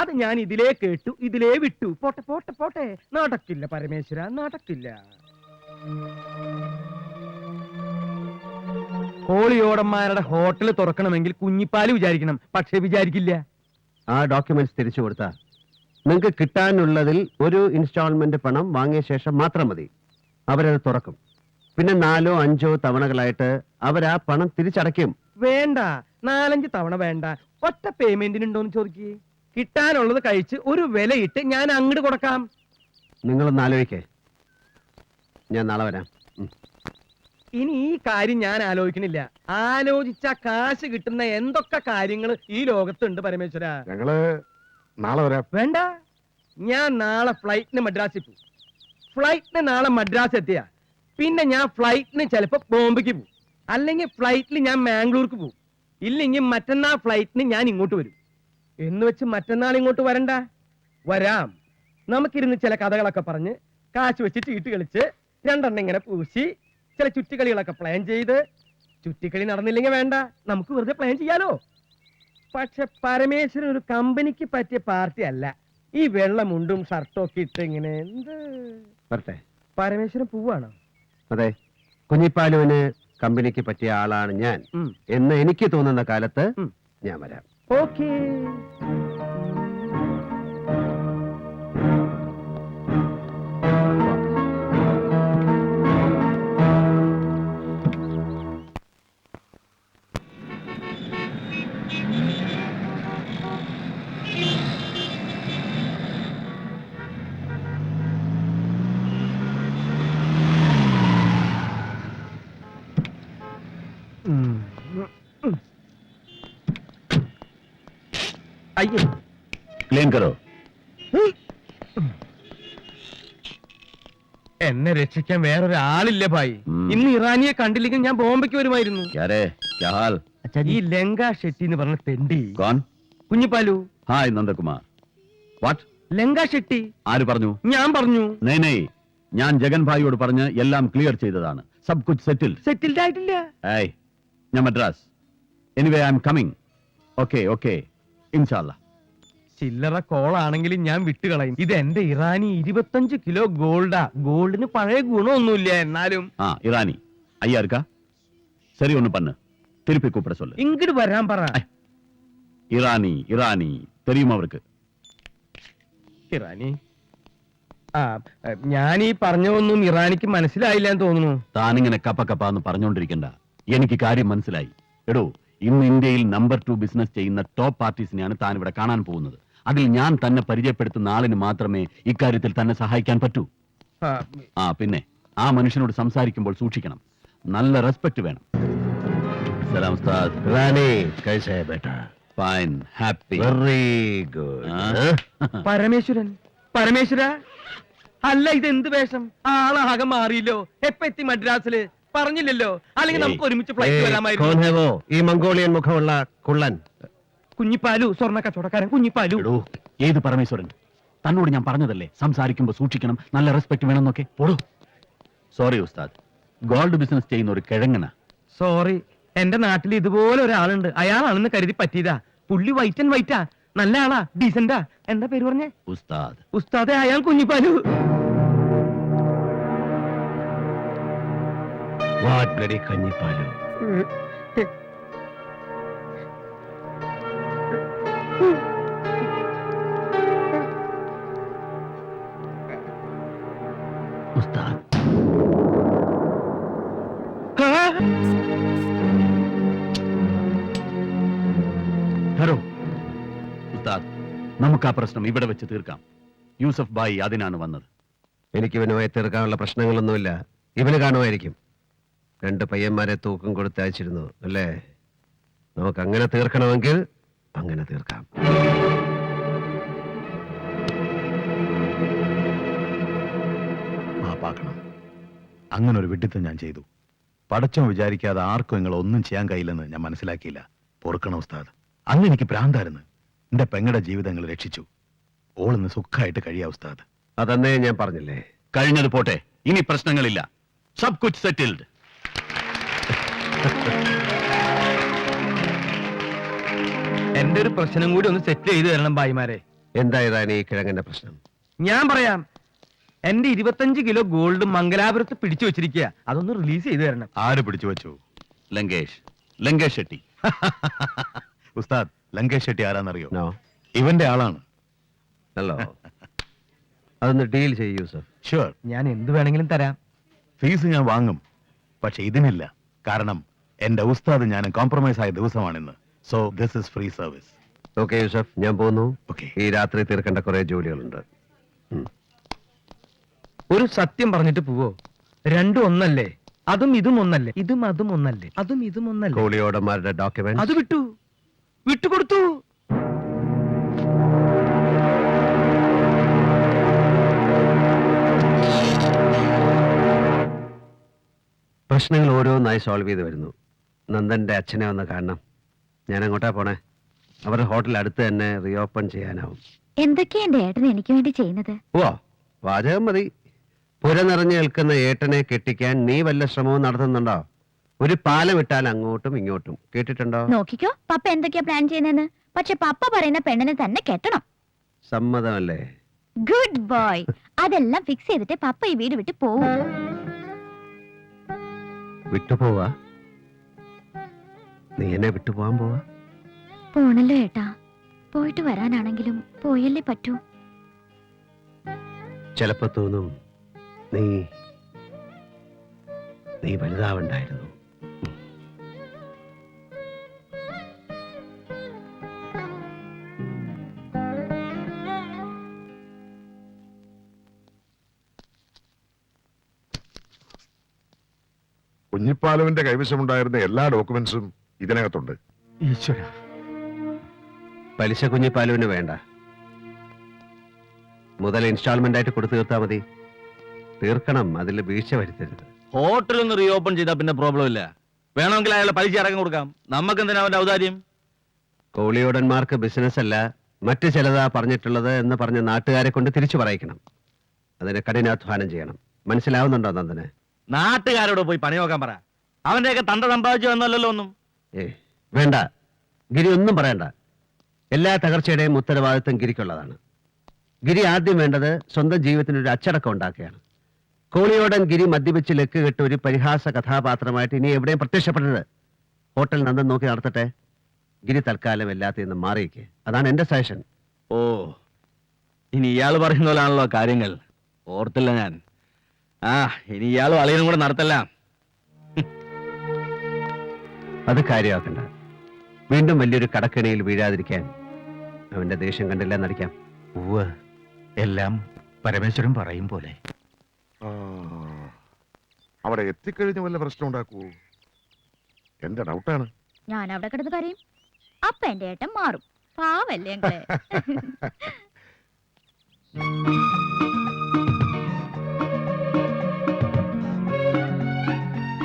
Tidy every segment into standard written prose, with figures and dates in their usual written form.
അത് ഞാൻ ഇതിലേ കേട്ടു, ഇതിലേ വിട്ടു. പോട്ടെ പോട്ടെ പോട്ടെ, നടക്കില്ല പരമേശ്വര, നടക്കില്ല. കോളിയോടന്മാരുടെ ഹോട്ടൽ തുറക്കണമെങ്കിൽ കുഞ്ഞിപ്പാല് വിചാരിക്കണം, പക്ഷെ വിചാരിക്കില്ല. ആ ഡോക്യുമെന്റ്സ് തിരിച്ചു കൊടുത്താ നിങ്ങൾക്ക് കിട്ടാനുള്ളതിൽ ഒരു ഇൻസ്റ്റാൾമെന്റ് പണം വാങ്ങിയ ശേഷം മാത്രം മതി. അവരത് തുറക്കും. പിന്നെ 4 or 5 തവണകളായിട്ട് അവരാ പണം തിരിച്ചടയ്ക്കും. വേണ്ട, 4-5 തവണ വേണ്ട, ഒറ്റ പേയ്മെന്റിനുണ്ടോന്ന് ചോദിക്കേ. കിട്ടാനുള്ളത് കഴിച്ച് ഒരു വിലയിട്ട് ഞാൻ അങ്ങോട്ട് കൊടുക്കാം. നിങ്ങളൊന്ന് ആലോചിക്കേ. ഞാൻ നാളെ വരാം. ഇനി ഈ കാര്യം ഞാൻ ആലോചിക്കണില്ല. ആലോചിച്ച കാശ് കിട്ടുന്ന എന്തൊക്കെ കാര്യങ്ങൾ ഈ ലോകത്തുണ്ട് പരമേശ്വര. ഞങ്ങള് നാളെ വരാം. വേണ്ട, ഞാൻ നാളെ ഫ്ലൈറ്റിന് മദ്രാസിൽ പോകും. ഫ്ലൈറ്റിന് നാളെ മദ്രാസ് എത്തിയ പിന്നെ ഞാൻ ഫ്ലൈറ്റിന് ചിലപ്പോ ബോംബെക്ക് പോകും, അല്ലെങ്കിൽ ഫ്ലൈറ്റിൽ ഞാൻ മാംഗ്ലൂർക്ക് പോകും, ഇല്ലെങ്കിൽ മറ്റന്നാൾ ഫ്ലൈറ്റിന് ഞാൻ ഇങ്ങോട്ട് വരും. എന്ന് വെച്ച് മറ്റന്നാൾ ഇങ്ങോട്ട് വരണ്ട. വരാം, നമുക്കിരുന്ന് ചില കഥകളൊക്കെ പറഞ്ഞ് കാശ് വെച്ച് ചീട്ട് കളിച്ച് 2 എണ്ണം ഇങ്ങനെ പൂശി ചില ചുറ്റിക്കളികളൊക്കെ പ്ലാൻ ചെയ്ത്. ചുറ്റിക്കളി നടന്നില്ലെങ്കിൽ വേണ്ട, നമുക്ക് വെറുതെ പ്ലാൻ ചെയ്യാലോ. പക്ഷെ പരമേശ്വരൻ ഒരു കമ്പനിക്ക് പറ്റിയ പാർട്ടി അല്ല. ഈ വെള്ളമുണ്ടും ഷർട്ടും ഒക്കെ ഇട്ട് ഇങ്ങനെ എന്ത് വരട്ടെ. പരമേശ്വരൻ പോവാണോ? അതെ, കുഞ്ഞിപ്പാലുവിന് കമ്പനിക്ക് പറ്റിയ ആളാണ് ഞാൻ എന്ന് എനിക്ക് തോന്നുന്ന കാലത്ത് ഞാൻ വരാം. ഓക്കേ. അയ്യോ, ക്ലീൻ കരോ. എന്നെ രക്ഷിക്കാൻ വേറൊരാളില്ല ഭായി. ഇന്ന് ഇറാനിയെ കണ്ടില്ലെങ്കിൽ ഞാൻ ബോംബെക്ക് വരുമായിരുന്നു. ഈ ലങ്ക ഷെട്ടി എന്ന് പറഞ്ഞ തെണ്ടി. കുഞ്ഞിപ്പാലു. ഹായ് നന്ദകുമാർ. വാട്ട്? ലങ്ക ഷെട്ടി. ആര് പറഞ്ഞു? ഞാൻ പറഞ്ഞു. ഞാൻ ജഗൻ ഭായിയോട് പറഞ്ഞ് എല്ലാം ക്ലിയർ ചെയ്തതാണ്. സബ് കുച്ച് സെറ്റിൽഡ് ആയിട്ടില്ല. ഞാൻ Madras. Anyway I am coming. Okay okay, ഇൻഷാല്ലാ. ചില്ലറ കോളാണെങ്കിലും ഞാൻ വിട്ടുകളയും. ഇത് എന്റെ ഇറാനി 25 കിലോ ഗോൾഡാ. ഗോൾഡിന് പഴയ ഗുണമൊന്നുമില്ല, എന്നാലും. ഇറാനി അയ്യാർക്കാ ശരി ഒന്ന് പണ്ണ് തിരുപ്പി കൂപ്പിട சொல்லு. ഇങ്ങോട്ട് വരാൻ പറ. ഇറാനി ഇറാനി தெரியுமா അവർക്ക്? ഇറാനി ഞാൻ ഈ പറഞ്ഞൊന്നും ഇറാനിക്ക് മനസ്സിലായില്ല എന്ന് തോന്നുന്നു. താനിങ്ങനെ കപ്പ കപ്പാന്ന് പറഞ്ഞോണ്ടിരിക്കണ്ട, എനിക്ക് കാര്യം മനസ്സിലായി. എടോ, ഇന്ന് ഇന്ത്യയിൽ നമ്പർ 2 ബിസിനസ് ചെയ്യുന്ന ടോപ്പ് പാർട്ടീസിനെയാണ് താൻ ഇവിടെ കാണാൻ പോകുന്നത്. അതിൽ ഞാൻ തന്നെ പരിചയപ്പെടുത്തുന്ന ആളിന് മാത്രമേ ഇക്കാര്യത്തിൽ തന്നെ സഹായിക്കാൻ പറ്റൂ. പിന്നെ ആ മനുഷ്യനോട് സംസാരിക്കുമ്പോൾ സൂക്ഷിക്കണം, നല്ല റെസ്പെക്ട് വേണം. സലാം ഉസ്താദ്. റാണി കൈസേ ബേട്ടാ? Fine, happy, very good. Parameswaran, Parameswara. അല്ല, ഇതെന്ത് വേഷം? ആളാകെ മാറിയില്ലോ. എപ്പ എത്തി മദ്രാസില്? പറഞ്ഞില്ലല്ലോ, അല്ലെങ്കിൽ നമുക്ക് ഒരുമിച്ച് ഫ്ലൈറ്റ് വരാമായിരുന്നു. ഈ മംഗോളിയൻ മുഖമുള്ള കുള്ളൻ. കുഞ്ഞിപ്പാലു, സ്വർണ്ണ കച്ചവടക്കാരൻ കുഞ്ഞിപ്പാലു. ഏത് പരമേശ്വരൻ? തന്നോട് ഞാൻ പറഞ്ഞതല്ലേ സംസാരിക്കുമ്പോ സൂക്ഷിക്കണം, നല്ല റെസ്പെക്ട് വേണമെന്നൊക്കെ. ഓടോ. സോറി ഉസ്താദ്, ഗോൾഡ് ബിസിനസ് ചെയ്യുന്ന ഒരു കിഴങ്ങന. സോറി, എന്റെ നാട്ടിൽ ഇതുപോലെ ഒരാളുണ്ട്. അയാളാണെന്ന് കരുതി പറ്റിയതാ. പുള്ളി വൈറ്റ് ആൻഡ് വൈറ്റാ, നല്ല ആളാ, ഡീസന്റാ. എന്താ പേര് പറഞ്ഞേ? ഉസ്താദ്. ഉസ്താദെ, അയാൾ കുഞ്ഞിപ്പാലു. What bloody കഞ്ഞിപ്പാലു? ഉസ്താദ്. ഹലോ ഉസ്താദ്, നമുക്ക് ആ പ്രശ്നം ഇവിടെ വെച്ച് തീർക്കാം. യൂസഫ് ഭായി അതിനാണ് വന്നത്. എനിക്ക് ഇവനുമായി തീർക്കാനുള്ള പ്രശ്നങ്ങളൊന്നുമില്ല. ഇവന് കാണുമായിരിക്കും. 2 പയ്യന്മാരെ തൂക്കം കൊടുത്ത് അയച്ചിരുന്നു അല്ലേ? നമുക്ക് അങ്ങനെ തീർക്കണമെങ്കിൽ അങ്ങനെ തീർക്കാം. മാപ്പാക്കണം, അങ്ങനെ ഒരു വിഡ്ഢിത്തം ഞാൻ ചെയ്തു. പടച്ചോൻ വിചാരിക്കാതെ ആർക്കും നിങ്ങൾ ഒന്നും ചെയ്യാൻ കഴിയില്ലെന്ന് ഞാൻ മനസ്സിലാക്കിയില്ല. പൊറുക്കണം ഉസ്താദ്. അന്ന് എനിക്ക് ഭ്രാന്തായിരുന്നു. എന്റെ പെങ്ങളുടെ ജീവിതങ്ങൾ രക്ഷിച്ചു. ഓളിന്ന് സുഖമായിട്ട് കഴിയാ ഉസ്താദ്. അതന്നേ ഞാൻ പറഞ്ഞില്ലേ. കഴിഞ്ഞത് പോട്ടെ, ഇനി പ്രശ്നങ്ങളില്ല. സബ് കുച്ച് സെറ്റിൽഡ്. എന്റെ ഒരു പ്രശ്നം കൂടി ഒന്ന് സെറ്റ് ചെയ്ത് തരണം ഭായിമാരെ. എന്തായതാണ് ഈ കിഴങ്ങന്റെ പ്രശ്നം? ഞാൻ പറയാം. എന്റെ 25 കിലോ ഗോൾഡ് മംഗലാപുരത്ത് പിടിച്ചു വെച്ചിരിക്കുക. അതൊന്ന് റിലീസ് ചെയ്ത് തരണം. ആര് പിടിച്ചു വെച്ചു? ലങ്കേഷ് ഷെട്ടി. ഉസ്താദ്, ലങ്കേഷ് ഷെട്ടി ആരാന്നറിയോ? നോ. ഇവന്റെ ആളാണ്. ഹലോ, അതൊന്ന് ഡീൽ ചെയ്യൂ യൂസഫ്. ഷുവർ, ഞാൻ എന്ത് വേണമെങ്കിലും തരാം. ഫീസ് ഞാൻ വാങ്ങും, പക്ഷെ ഇതിനില്ല. കാരണം എന്റെ ഉസ്താദ് ഞാൻ കോംപ്രമൈസ് ആയ ദിവസമാണിന്ന്. So this is free service. Okay Yusuf, ഞാൻ പോകുന്നു. ഓക്കെ. ഈ രാത്രി തീർക്കേണ്ട കുറെ ജോലികളുണ്ട്. ഒരു സത്യം പറഞ്ഞിട്ട് പോവോ? രണ്ടും ഒന്നല്ലേ? അതും ഇതും ഒന്നല്ലേ? ഇതും അതും ഒന്നല്ലേ? അതും ഇതും ഒന്നല്ലേ? കോളിയോടന്മാരുടെ ഡോക്യുമെന്റ് അത് വിട്ടുകൊടുത്തു. പ്രശ്നങ്ങൾ ഓരോന്നായി സോൾവ് ചെയ്ത് വരുന്നു. നന്ദന്റെ അച്ഛനെ ഒന്ന് കാണണം. ഞാൻ അങ്ങോട്ടാ പോണേ. അവരുടെ ഹോട്ടൽ അടുത്ത് തന്നെ റീഓപ്പൺ ചെയ്യാനാവും. എന്തൊക്കെയാ എന്റെ ഏട്ടൻ എനിക്ക് വേണ്ടി ചെയ്യുന്നത്? ഓ, വാചകം മതി. പുര നിറഞ്ഞു നിൽക്കുന്ന ഏട്ടനെ കെട്ടിക്കാൻ നീ വല്ല ശ്രമവും നടത്തുന്നുണ്ടോ? ഒരു പാലം ഇട്ടാൽ അങ്ങോട്ടും ഇങ്ങോട്ടും. കേട്ടിട്ടുണ്ടോ? നോക്കിക്കോ പപ്പ എന്തൊക്കെയാ പ്ലാൻ ചെയ്യുന്നതെന്ന്. പക്ഷെ പപ്പ പറയുന്ന പെണ്ണിനെ തന്നെ കെട്ടണം. സമ്മതമല്ലേ? Good boy. അതെല്ലാം ഫിക്സ് ചെയ്തിട്ട് പപ്പ ഈ വീട് വിട്ട് പോവും. വിട്ടുപോവാ? നീ എന്നെ വിട്ടുപോവാൻ പോവാ? പോണല്ലോ ഏട്ടാ. പോയിട്ട് വരാനാണെങ്കിലും പോയല്ലേ പറ്റൂ. ചിലപ്പോ തോന്നും നീ വലുതാവണ്ടായിരുന്നു. കുഞ്ഞിപ്പാലുവിന്റെ കൈവശമുണ്ടായിരുന്ന എല്ലാ ഡോക്യുമെന്റ്സും ഇതിനകത്തുണ്ട്. ഈശ്വര, പലിശ കുഞ്ഞിപ്പാലുവിന് വേണ്ട. മുതൽ ഇൻസ്റ്റാൾമെന്റ് ആയിട്ട് കൊടുത്തു തീർത്താ മതി. തീർക്കണം, അതിൽ വീഴ്ച വരുത്തരുത്. ഹോട്ടൽ ഒന്ന് റീഓപ്പൺ ചെയ്താൽ പിന്നെ പ്രോബ്ലം ഇല്ല. വേണമെങ്കിൽ അയാളെ പലിശ അടക്കം കൊടുക്കാം. നമുക്ക് എന്തിനാ അവന്റെ ഔദാര്യം? കോളിയോടന്മാർക്ക് ബിസിനസ് അല്ല, മറ്റു ചിലതാ പറഞ്ഞിട്ടുള്ളത് എന്ന് പറഞ്ഞ് നാട്ടുകാരെ കൊണ്ട് തിരിച്ചു പറയിക്കണം. അതിന് കഠിനാധ്വാനം ചെയ്യണം. മനസ്സിലാവുന്നുണ്ടോ നന്ദന്? നാട്ടുകാരോട് പോയി പണി നോക്കാൻ പറ. അവന്റെയൊക്കെ തണ്ട സമ്പാദിച്ചു എന്നല്ലല്ലോ ഒന്നും. വേണ്ട, ഗിരി ഒന്നും പറയണ്ട. എല്ലാ തകർച്ചയുടെയും ഉത്തരവാദിത്വം ഗിരിക്കുള്ളതാണ്. ഗിരി ആദ്യം വേണ്ടത് സ്വന്തം ജീവിതത്തിനൊരു അച്ചടക്കം ഉണ്ടാക്കുകയാണ്. കോളിയോടൻ ഗിരി മദ്യപിച്ച് ലക്ക് കെട്ട് ഒരു പരിഹാസ കഥാപാത്രമായിട്ട് ഇനി എവിടെയും പ്രത്യക്ഷപ്പെടരുത്. ഹോട്ടൽ നന്ദൻ നോക്കി നടത്തട്ടെ. ഗിരി തൽക്കാലം എല്ലാത്തിൽ നിന്നും മാറിയിക്ക്. അതാണ് എന്റെ സജഷൻ. ഓ, ഇനി ഇയാൾ പറയുന്ന പോലാണല്ലോ കാര്യങ്ങൾ. ഓർത്തില്ല ഞാൻ. ഇനി ഇയാളും അളിയനും കൂടെ നടത്തല്ല. അത് കാര്യമാക്കണ്ട. വീണ്ടും വലിയൊരു കടക്കിണിയിൽ വീഴാതിരിക്കാൻ അവന്റെ ദേഷ്യം കണ്ടില്ല എന്നടിക്കാം. എല്ലാം പരമേശ്വരൻ പറയും പോലെ. അവിടെ എത്തിക്കഴിഞ്ഞ വല്ല പ്രശ്നം ഉണ്ടാക്കൂ? എന്റെ ഡൗട്ടാണ്. ഞാൻ അവിടെ കിടന്ന് കരയും. അപ്പ എന്റെ ഏട്ടൻ മാറും. പാവല്ലേ ഞങ്ങളെ.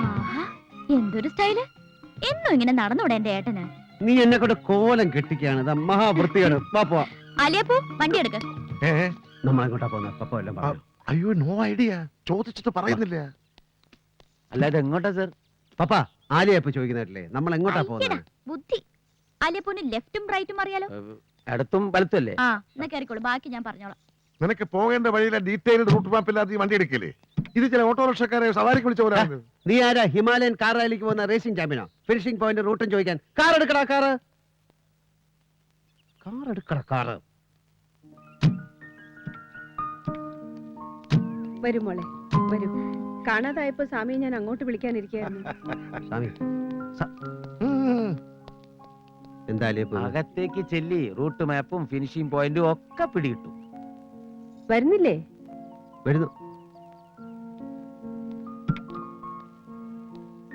ആഹാ, എന്തൊരു സ്റ്റൈല്. എന്നും ഇങ്ങനെ നടന്നൂടെ എന്റെ ഏട്ടന്? നീ എന്നെ കൊണ്ട് കോലം കെട്ടിക്കാണ്. മഹാവൃത്തിയാണ്. അലിയപ്പൂ, വണ്ടി എടുക്ക. നമ്മളെങ്ങോട്ടാ പോകുന്ന? പപ്പ എല്ലാം പറഞ്ഞു. അയ്യോ, നോ ഐഡിയ. ചോദിച്ചിട്ട് പറയുന്നില്ല. അല്ലാതെ എങ്ങോട്ടാ സർ? പപ്പ ആലിയപ്പ ചോദിക്കുന്നില്ലേ നമ്മൾ എങ്ങോട്ടാ പോകുന്നത്? ബുദ്ധി. അലിയപ്പൂന് ലെഫ്റ്റും റൈറ്റും അറിയാലോ. ഇടത്തും വലത്തും അല്ലേ? ആ, എന്നാ കയറിക്കോളൂ. ബാക്കി ഞാൻ പറഞ്ഞോളാം. നിനക്ക് പോകേണ്ട വഴിയിലെ ഡീറ്റെയിൽഡ് റൂട്ട് മാപ്പ് ഇല്ലാതെ ഈ വണ്ടി എടുക്കില്ലേ? ഇത് ചില ഓട്ടോറിക്ഷക്കാരെ സവാരിക്ക് വിളിച്ച പോലെ. നീ ആരാ ഹിമാലയൻ കാർ റാലിക്ക് പോകുന്ന റേസിംഗ് ചാമ്പ്യനോ? ഫിനിഷിംഗ് പോയിന്റ് റൂട്ടും ചോദിക്കാൻ? കാർ എടുക്കടാ, കാർ എടുക്കടാ, കാറ്. വരൂ മോളെ, വരൂ. കാണാതായപ്പോ സ്വാമിയെ ഞാൻ അങ്ങോട്ട് വിളിക്കാനിരിക്കായിരുന്നു. സ്വാമി, എന്താ ആലിയപ്പ? അകത്തേക്ക് ചെല്ലി റൂട്ട് മാപ്പും ഫിനിഷിംഗ് പോയിന്റും ഒക്കെ പിടികിട്ടും. വരുന്നില്ലേ? വരുന്നു.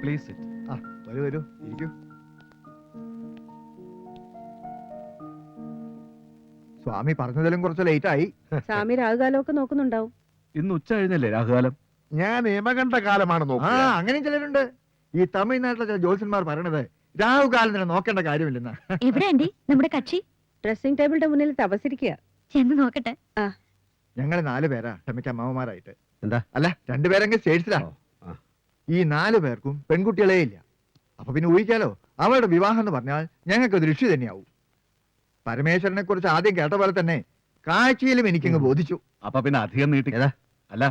പ്ലീസ് വരൂ വരൂ, ഇരിക്കൂ. സ്വാമി പറഞ്ഞതിലും കുറച്ച് ലേറ്റ് ആയി. സ്വാമി രാഹുകാലമൊക്കെ നോക്കുന്നുണ്ടാവും. ഇന്ന് ഉച്ച കഴിഞ്ഞല്ലേ രാഹുകാലം? ഞാൻ യമകണ്ഠ കാലമാണ് ആ, നോക്കുക. അങ്ങനെയും ചിലരുണ്ട്. ഈ തമിഴ്നാട്ടിലെ ചില ജ്യോത്സ്യന്മാർ പറയണത് രാഹുകാലം നോക്കേണ്ട കാര്യമില്ലെന്ന്. എവിടെ ആന്റി നമ്മുടെ കക്ഷി? ഡ്രസ്സിംഗ് ടേബിളിന്റെ മുന്നിൽ തപസിരിക്കുക. ചെന്ന് നോക്കട്ടെ. ഞങ്ങള് 4 പേരാ ക്ഷമിക്ക അമ്മമാരായിട്ട്. എന്താ? അല്ല, 2 പേരെങ്കിൽ സ്റ്റേറ്റ്സിലാ. ആ. ഈ 4 പേർക്കും പെൺകുട്ടികളേ ഇല്ല. അപ്പൊ പിന്നെ ഊഹിക്കാലോ, അവരുടെ വിവാഹം എന്ന് പറഞ്ഞാൽ ഞങ്ങൾക്ക് ഒരു ഋഷി തന്നെയാവും. പരമേശ്വരനെ കുറിച്ച് ആദ്യം കേട്ട പോലെ തന്നെ കാഴ്ചയിലും എനിക്കങ്ങ് ബോധിച്ചു. അപ്പൊ പിന്നെ അധികം നീട്ടി ഏതാ? അല്ല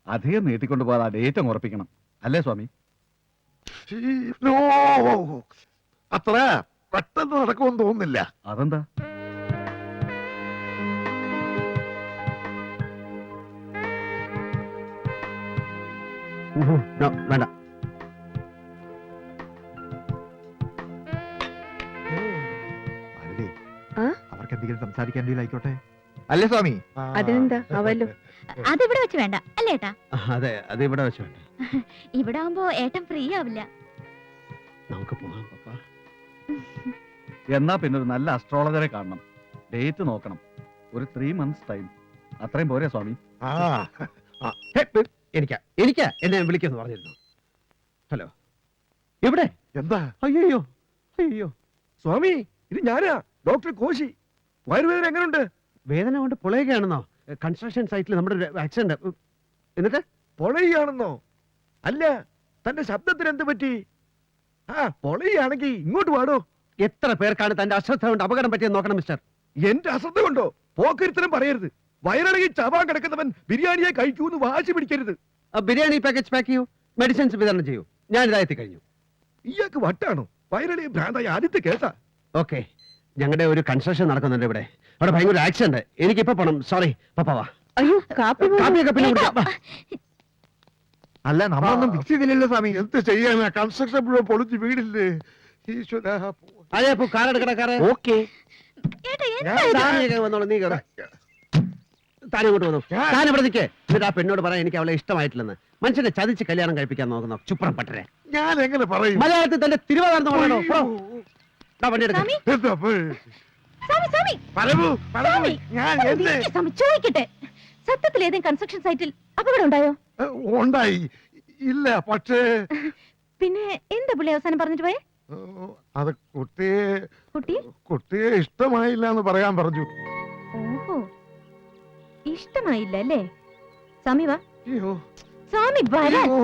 അധികം നീട്ടിക്കൊണ്ട് പോകാതെ ഡേറ്റ് അങ്ങ് ഉറപ്പിക്കണം അല്ലേ സ്വാമി? നോ, അത്ര പെട്ടെന്ന് നടക്കുമെന്ന് തോന്നുന്നില്ല. അതെന്താ? No, വേണ്ട. ഭാരതി, ആ? അവർക്ക് എന്തെങ്കിലും സംസാരിക്കേണ്ടിയില്ലായിക്കോട്ടെ അല്ലേ സ്വാമി? അതിനെന്താ അവല്ലോ. അതിവിടെ വെച്ച് വേണ്ട അല്ലേ ഏട്ടാ? അതെ അത് ഇവിടെ വെച്ച് വേണ്ട. ഇവിടെ ആവുമ്പോ ഏട്ടൻ ഫ്രീ ആവില്ല. നമുക്ക് പോകാം പപ്പ. എന്നാ പിന്നെ ഒരു നല്ല അസ്ട്രോളജറെ കാണണം, ഡേറ്റ് നോക്കണം. ഒരു 3 months ടൈം അത്രയും പോരെ സ്വാമി? ആ, എനിക്കാ എന്നെ വിളിക്കുന്നു പറഞ്ഞിരുന്നു. ഹലോ, എവിടെ? എന്താ അയ്യോ അയ്യോ, സ്വാമി ഇത് ഞാനാ, ഡോക്ടർ കോശി. വയറുവേദന എങ്ങനെയുണ്ട്? വേദന കൊണ്ട് പൊളയുകയാണെന്നോ? കൺസ്ട്രക്ഷൻ സൈറ്റിൽ നമ്മുടെ ആക്സിഡന്റ്. എന്നിട്ട് പൊളയാണെന്നോ? അല്ല, തന്റെ ശബ്ദത്തിന് എന്ത് പറ്റി? ആ, പൊളയാണെങ്കിൽ ഇങ്ങോട്ട് പാടോ. എത്ര പേർക്കാണ് തന്റെ അശ്രദ്ധ കൊണ്ട് അപകടം പറ്റിയെന്ന് നോക്കണം മിസ്റ്റർ. എന്റെ അശ്രദ്ധ കൊണ്ടോ? പോക്കരിത്തരം പറയരുത്. വയറിളകി ചവാൻ കിടക്കുന്നവൻ ബിരിയാണിയെ കഴിക്കൂന്ന് വാശി പിടിക്കരുത്. ബിരിയാണി പാക്കേജ് പാക്ക് ചെയ്യൂ, മെഡിസിൻസ് വിതരണം ചെയ്യൂ. ഞാൻ ഇതായെത്തി കഴിഞ്ഞു. ഇയാൾക്ക് വട്ടാണോ? വയറിളകി ഭ്രാന്തായ ആദ്യത്തെ കേസാ. ഓക്കെ, ഞങ്ങളുടെ ഒരു കൺസ്ട്രക്ഷൻ നടക്കുന്നുണ്ട് ഇവിടെ. അവിടെ ഭയങ്കര ആക്സിഡന്റ്. എനിക്കിപ്പോ പോണം. സോറി പപ്പാവാ. അയ്യോ കാപ്പി പോലും- കാപ്പിയൊക്കെ പിന്നെ കുടിക്കാം. വാ. അല്ല നമ്മളൊന്നും ഫിക്സ് ചെയ്തില്ലല്ലോ സ്വാമി. എന്ത് ചെയ്യാനാ? കൺസ്ട്രക്ഷൻ മുഴുവൻ പൊളിച്ച് വീടില്ലേ ഈശ്വരാ. അതെ അപ്പൊ കാറെടുക്കട കാറ്. ഓക്കെ, ഏട്ടാ എന്താ ഇത്? വന്നോളൂ. നീ കയറാ. താൻ ഇങ്ങോട്ട് വന്നു. താൻ ഇവിടെ നിൽക്കേ. എന്നിട്ട് ആ പെണ്ണോട് പറയാൻ എനിക്ക് അവളെ ഇഷ്ടമായിട്ടില്ലെന്ന്. മനുഷ്യനെ ചതിച്ച് കല്യാണം കഴിപ്പിക്കാൻ നോക്കുന്നു ചുപ്രം പട്ടരെ. ഞാൻ എങ്ങനെ പറയും? മലയാളത്തിൽ തന്റെ തിരുവാതിർന്ന് പറയണോ? വണ്ടി എടുക്കാം. സ്വാമി, എന്താ ഇപ്പൊ? സ്വാമി, സ്വാമി, പരമു, പരമു, സ്വാമി, ഞാൻ ഒന്ന് എന്ത് നിൽക്ക് സ്വാമി, ചോദിക്കട്ടെ. സത്യത്തിൽ ഏതെങ്കിലും കൺസ്ട്രക്ഷൻ സൈറ്റിൽ അപകടം ഉണ്ടായോ? ഉണ്ടായി? ഇല്ല, പക്ഷേ പിന്നെ എന്താ പുള്ളി അവസാനം പറഞ്ഞിട്ട് പോയെ? അത് കുട്ടിയെ കുട്ടി കുട്ടിയെ ഇഷ്ടമായില്ല എന്ന് പറയാൻ പറഞ്ഞു. ഓഹോ, ഇഷ്ടമായില്ല അല്ലേ? സ്വാമി വാ, അയ്യോ സ്വാമി വരാൻ. അയ്യോ.